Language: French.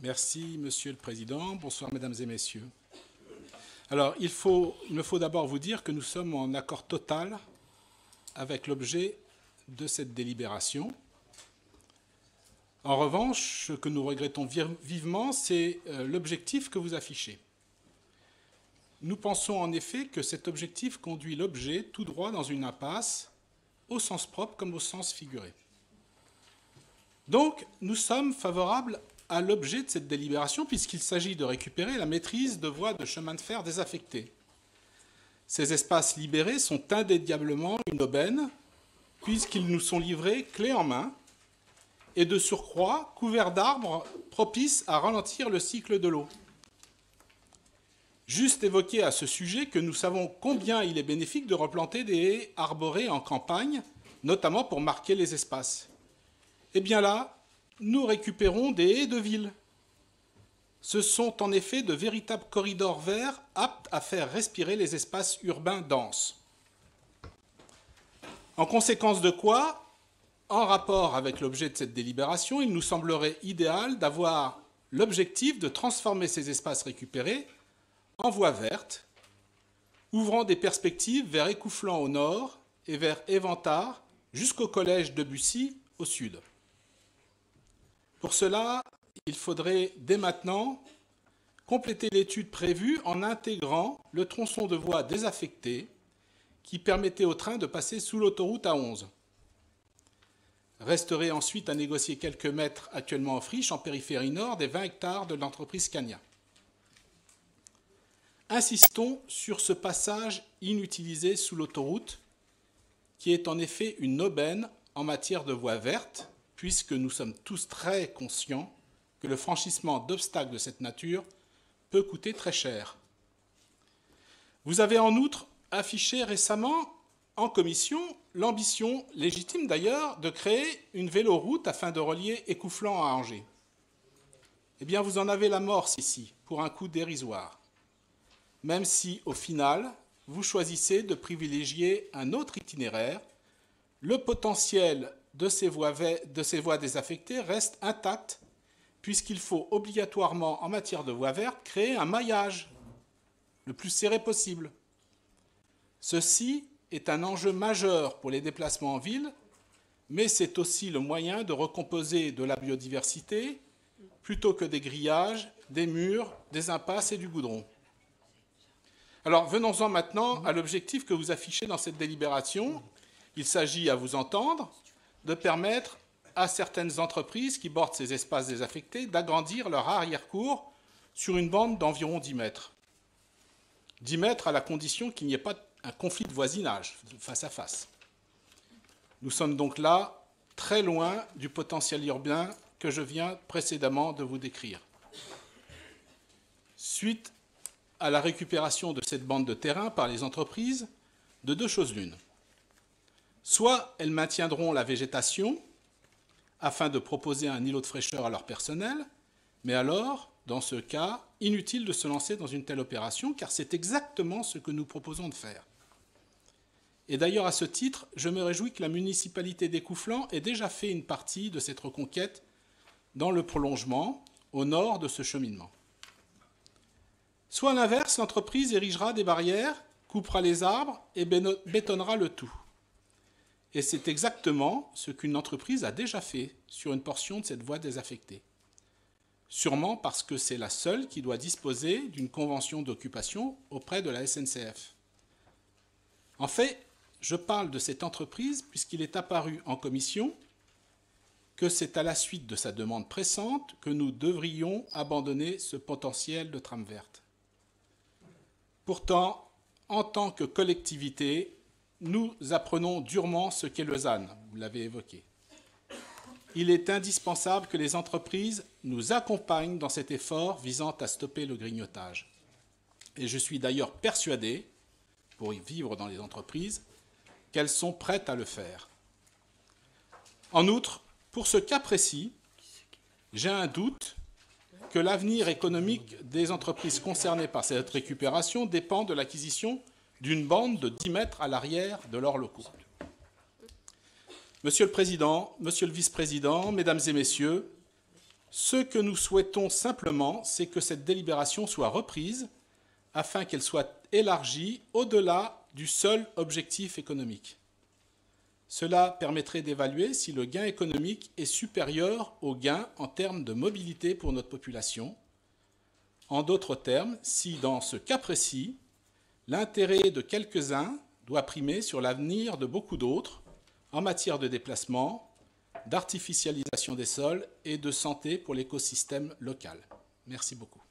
Merci, Monsieur le Président. Bonsoir, Mesdames et Messieurs. Alors, il me faut d'abord vous dire que nous sommes en accord total avec l'objet de cette délibération. En revanche, ce que nous regrettons vivement, c'est l'objectif que vous affichez. Nous pensons en effet que cet objectif conduit l'objet tout droit dans une impasse, au sens propre comme au sens figuré. Donc, nous sommes favorables à l'objet de cette délibération puisqu'il s'agit de récupérer la maîtrise de voies de chemin de fer désaffectées. Ces espaces libérés sont indéniablement une aubaine puisqu'ils nous sont livrés clé en main et de surcroît couverts d'arbres propices à ralentir le cycle de l'eau. Juste évoquer à ce sujet que nous savons combien il est bénéfique de replanter des haies arborées en campagne, notamment pour marquer les espaces. Eh bien là, nous récupérons des haies de ville. Ce sont en effet de véritables corridors verts aptes à faire respirer les espaces urbains denses. En conséquence de quoi, en rapport avec l'objet de cette délibération, il nous semblerait idéal d'avoir l'objectif de transformer ces espaces récupérés en voies vertes, ouvrant des perspectives vers Écouflant au nord et vers Éventard jusqu'au collège de Bussy au sud. Pour cela, il faudrait dès maintenant compléter l'étude prévue en intégrant le tronçon de voie désaffecté qui permettait au train de passer sous l'autoroute A11. Resterait ensuite à négocier quelques mètres actuellement en friche en périphérie nord des 20 hectares de l'entreprise Scania. Insistons sur ce passage inutilisé sous l'autoroute qui est en effet une aubaine en matière de voies vertes puisque nous sommes tous très conscients que le franchissement d'obstacles de cette nature peut coûter très cher. Vous avez en outre affiché récemment en commission l'ambition, légitime d'ailleurs, de créer une véloroute afin de relier Écouflant à Angers. Eh bien, vous en avez l'amorce ici, pour un coût dérisoire, même si, au final, vous choisissez de privilégier un autre itinéraire, le potentiel de ces voies désaffectées reste intact puisqu'il faut obligatoirement, en matière de voies vertes, créer un maillage le plus serré possible. Ceci est un enjeu majeur pour les déplacements en ville, mais c'est aussi le moyen de recomposer de la biodiversité plutôt que des grillages, des murs, des impasses et du goudron. Alors, venons-en maintenant à l'objectif que vous affichez dans cette délibération. Il s'agit, à vous entendre, de permettre à certaines entreprises qui bordent ces espaces désaffectés d'agrandir leur arrière-cour sur une bande d'environ 10 mètres. 10 mètres à la condition qu'il n'y ait pas un conflit de voisinage face à face. Nous sommes donc là très loin du potentiel urbain que je viens précédemment de vous décrire. Suite à la récupération de cette bande de terrain par les entreprises, de deux choses l'une. Soit elles maintiendront la végétation afin de proposer un îlot de fraîcheur à leur personnel, mais alors, dans ce cas, inutile de se lancer dans une telle opération, car c'est exactement ce que nous proposons de faire. Et d'ailleurs, à ce titre, je me réjouis que la municipalité d'Écouflant ait déjà fait une partie de cette reconquête dans le prolongement, au nord de ce cheminement. Soit à l'inverse, l'entreprise érigera des barrières, coupera les arbres et bétonnera le tout. Et c'est exactement ce qu'une entreprise a déjà fait sur une portion de cette voie désaffectée. Sûrement parce que c'est la seule qui doit disposer d'une convention d'occupation auprès de la SNCF. En fait, je parle de cette entreprise puisqu'il est apparu en commission que c'est à la suite de sa demande pressante que nous devrions abandonner ce potentiel de trame verte. Pourtant, en tant que collectivité, nous apprenons durement ce qu'est le ZAN, vous l'avez évoqué. Il est indispensable que les entreprises nous accompagnent dans cet effort visant à stopper le grignotage. Et je suis d'ailleurs persuadé, pour y vivre dans les entreprises, qu'elles sont prêtes à le faire. En outre, pour ce cas précis, j'ai un doute que l'avenir économique des entreprises concernées par cette récupération dépend de l'acquisition d'une bande de 10 mètres à l'arrière de leurs locaux. Monsieur le Président, Monsieur le Vice-président, Mesdames et Messieurs, Ce que nous souhaitons simplement, c'est que cette délibération soit reprise afin qu'elle soit élargie au-delà du seul objectif économique. Cela permettrait d'évaluer si le gain économique est supérieur au gain en termes de mobilité pour notre population. En d'autres termes, si dans ce cas précis, l'intérêt de quelques-uns doit primer sur l'avenir de beaucoup d'autres en matière de déplacement, d'artificialisation des sols et de santé pour l'écosystème local. Merci beaucoup.